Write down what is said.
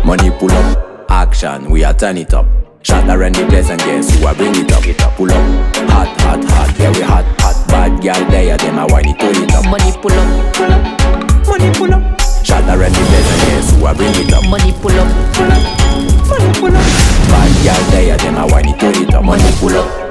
Money pull up, action, we are turn it up. Shot around the place and guess who I bring it up. Pull up, hot, hot, hot, yeah we hot, hot. Bad girl there, them a whine it, turn it up. Money pull up, pull up, money pull up. Shot around the place and guess who I bring it up. Money pull up, pull up, money pull up. Bad girl there, them a whine it, turn it up. Money pull up.